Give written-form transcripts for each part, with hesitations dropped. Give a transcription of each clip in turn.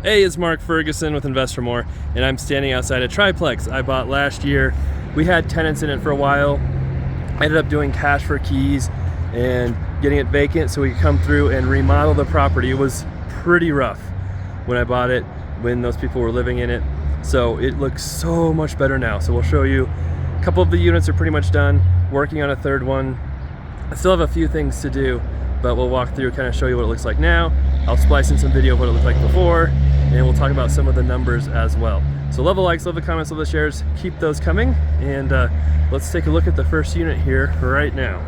Hey, it's Mark Ferguson with Invest for More, and I'm standing outside a triplex I bought last year. We had tenants in it for a while. I ended up doing cash for keys and getting it vacant so we could come through and remodel the property. It was pretty rough when I bought it, when those people were living in it. So it looks so much better now. So we'll show you a couple of the units are pretty much done, working on a third one. I still have a few things to do, but we'll walk through, kind of show you what it looks like now. I'll splice in some video of what it looked like before, and we'll talk about some of the numbers as well. So love the likes, love the comments, love the shares, keep those coming, and let's take a look at the first unit here right now.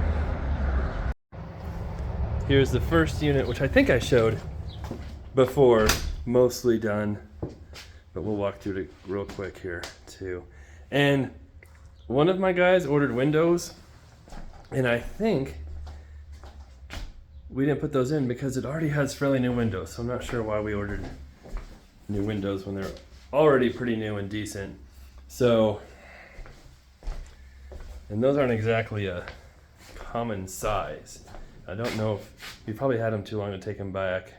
Here's the first unit, which I think I showed before, mostly done, but we'll walk through it real quick here too. And one of my guys ordered windows, and I think we didn't put those in because it already has fairly new windows. So I'm not sure why we ordered new windows when they're already pretty new and decent. So, and those aren't exactly a common size. I don't know if you probably had them too long to take them back.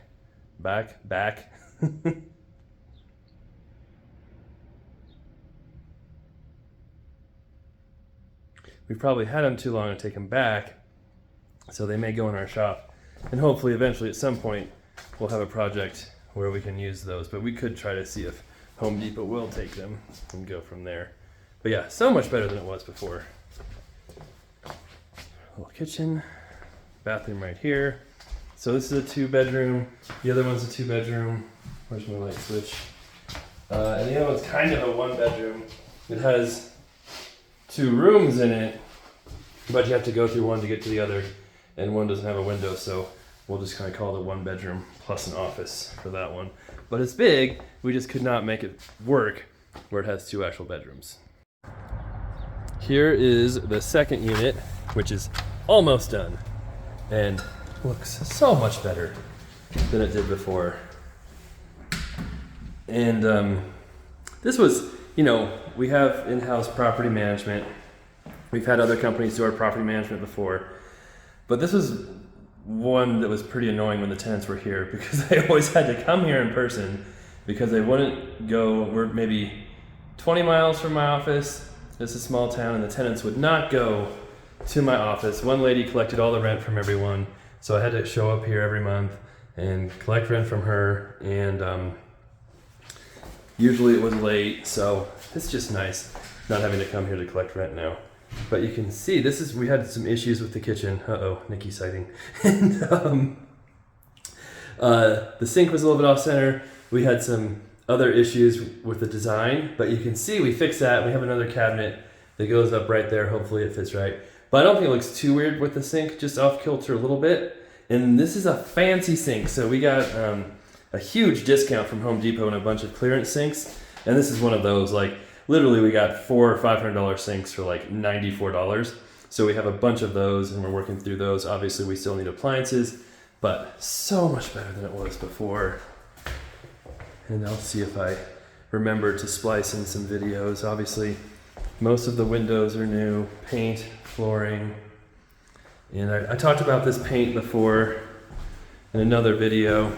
We've probably had them too long to take them back, so they may go in our shop. And hopefully eventually at some point we'll have a project where we can use those, but we could try to see if Home Depot will take them and go from there. But yeah, so much better than it was before. Little kitchen, bathroom right here. So this is a 2-bedroom. The other one's a 2-bedroom. Where's my light switch? And the other one's kind of a 1-bedroom. It has 2 rooms in it, but you have to go through one to get to the other, and one doesn't have a window, so we'll just kind of call it a 1-bedroom plus an office for that one. But it's big, we just could not make it work where it has 2 actual bedrooms. Here is the second unit, which is almost done and looks so much better than it did before. And this was, we have in-house property management. We've had other companies do our property management before, but this was one that was pretty annoying when the tenants were here because they always had to come here in person because they wouldn't go. We're maybe 20 miles from my office. It's a small town, and the tenants would not go to my office. One lady collected all the rent from everyone, so I had to show up here every month and collect rent from her, and usually it was late, so it's just nice not having to come here to collect rent now. But you can see we had some issues with the kitchen. Nikki sighting. And the sink was a little bit off center. We had some other issues with the design, but you can see we fixed that. We have another cabinet that goes up right there. Hopefully it fits right. But I don't think it looks too weird with the sink, just off kilter a little bit. And this is a fancy sink. So we got a huge discount from Home Depot and a bunch of clearance sinks. And this is one of those, literally we got $400 or $500 sinks for $94. So we have a bunch of those and we're working through those. Obviously we still need appliances, but so much better than it was before. And I'll see if I remember to splice in some videos. Obviously most of the windows are new, paint, flooring. And I talked about this paint before in another video,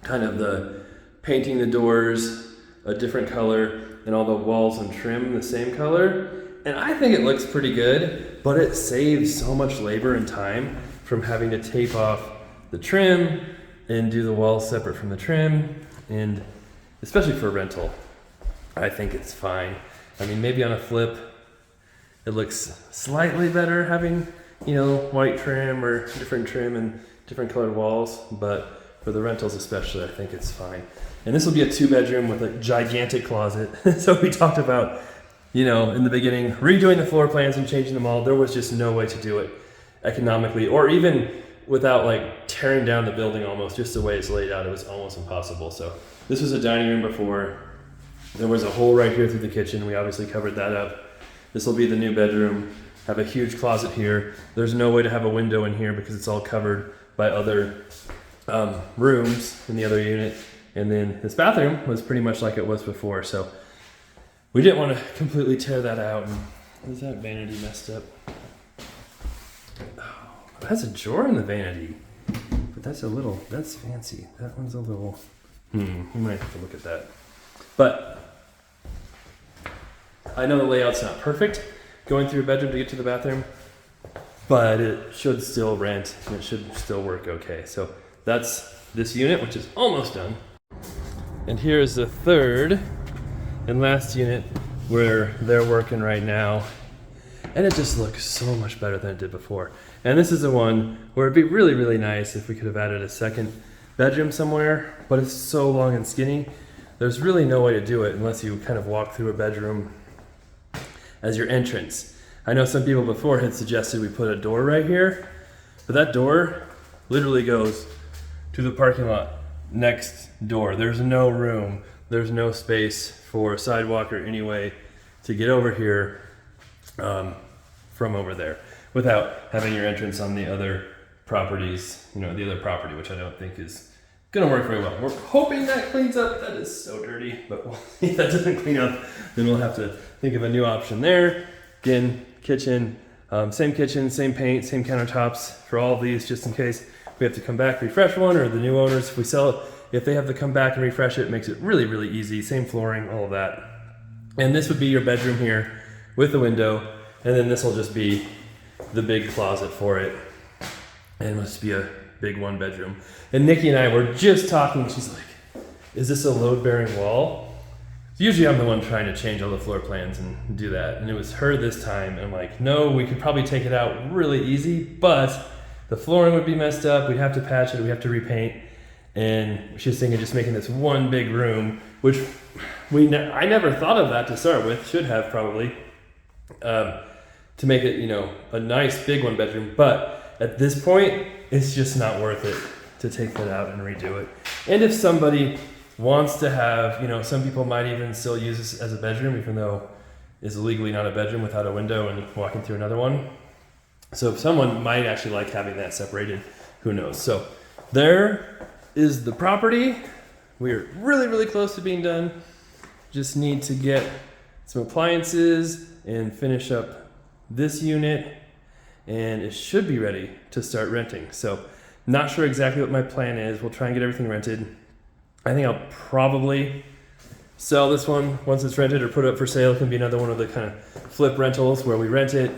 kind of the painting the doors a different color and all the walls and trim the same color. And I think it looks pretty good, but it saves so much labor and time from having to tape off the trim and do the walls separate from the trim. And especially for rental, I think it's fine. I mean, maybe on a flip, it looks slightly better having, white trim or different trim and different colored walls, but for the rentals especially, I think it's fine. And this will be a 2-bedroom with a gigantic closet. So we talked about, in the beginning, redoing the floor plans and changing them all. There was just no way to do it economically, or even without tearing down the building almost, just the way it's laid out. It was almost impossible. So this was a dining room before. There was a hole right here through the kitchen. We obviously covered that up. This will be the new bedroom. Have a huge closet here. There's no way to have a window in here because it's all covered by other rooms in the other unit. And then this bathroom was pretty much like it was before. So we didn't want to completely tear that out. And is that vanity messed up? Oh, it has a drawer in the vanity, but that's fancy. That one's a little We might have to look at that. But I know the layout's not perfect going through a bedroom to get to the bathroom, but it should still rent and it should still work okay. So that's this unit, which is almost done. And here's the third and last unit where they're working right now. And it just looks so much better than it did before. And this is the one where it'd be really, really nice if we could have added a second bedroom somewhere, but it's so long and skinny. There's really no way to do it unless you kind of walk through a bedroom as your entrance. I know some people before had suggested we put a door right here, but that door literally goes to the parking lot next door. There's no room, there's no space for a sidewalk or any way to get over here from over there without having your entrance on the other properties, the other property, which I don't think is gonna work very well. We're hoping that cleans up. That is so dirty, but if that doesn't clean up, then we'll have to think of a new option there. Again, kitchen, same paint, same countertops for all of these, just in case we have to come back, refresh one, or the new owners, if we sell it, if they have to come back and refresh it, makes it really, really easy. Same flooring, all of that. And this would be your bedroom here with the window, and then this will just be the big closet for it. And it'll just be a big one bedroom. And Nikki and I were just talking, she's like, is this a load-bearing wall? Usually I'm the one trying to change all the floor plans and do that. And it was her this time. And I'm like, no, we could probably take it out really easy, but the flooring would be messed up. We'd have to patch it, we'd have to repaint. And she's thinking just making this one big room, which I never thought of that to start with, should have probably, to make it, a nice big one bedroom. But at this point, it's just not worth it to take that out and redo it. And if somebody wants to have, some people might even still use this as a bedroom, even though it's legally not a bedroom without a window and walking through another one. So if someone might actually like having that separated, who knows? So there is the property. We're really, really close to being done. Just need to get some appliances and finish up this unit, and it should be ready to start renting. So not sure exactly what my plan is. We'll try and get everything rented. I think I'll probably sell this one once it's rented, or put it up for sale. It can be another one of the kind of flip rentals where we rent it,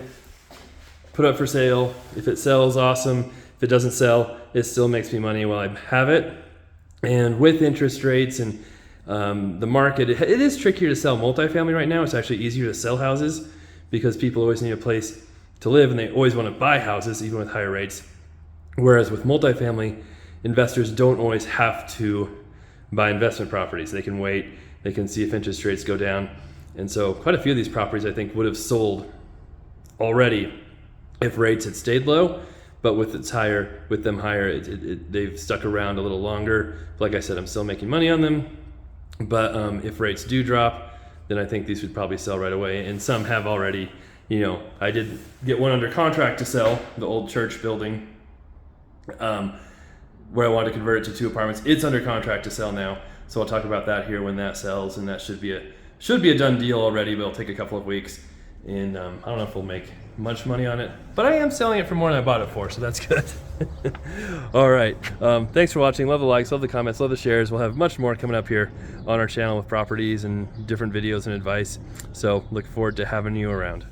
put it up for sale. If it sells, awesome. If it doesn't sell, it still makes me money while I have it. And with interest rates and the market, it is trickier to sell multifamily right now. It's actually easier to sell houses because people always need a place to live and they always want to buy houses even with higher rates. Whereas with multifamily, investors don't always have to buy investment properties. They can wait, they can see if interest rates go down. And so quite a few of these properties I think would have sold already if rates had stayed low, but with them higher, they've stuck around a little longer. Like I said, I'm still making money on them, but if rates do drop, then I think these would probably sell right away. And some have already, I did get one under contract to sell, the old church building, where I wanted to convert it to 2 apartments. It's under contract to sell now, so I'll talk about that here when that sells, and that should be a done deal already, but it'll take a couple of weeks. And I don't know if we'll make much money on it, but I am selling it for more than I bought it for, so that's good. All right, thanks for watching. Love the likes, love the comments, love the shares. We'll have much more coming up here on our channel with properties and different videos and advice, so look forward to having you around.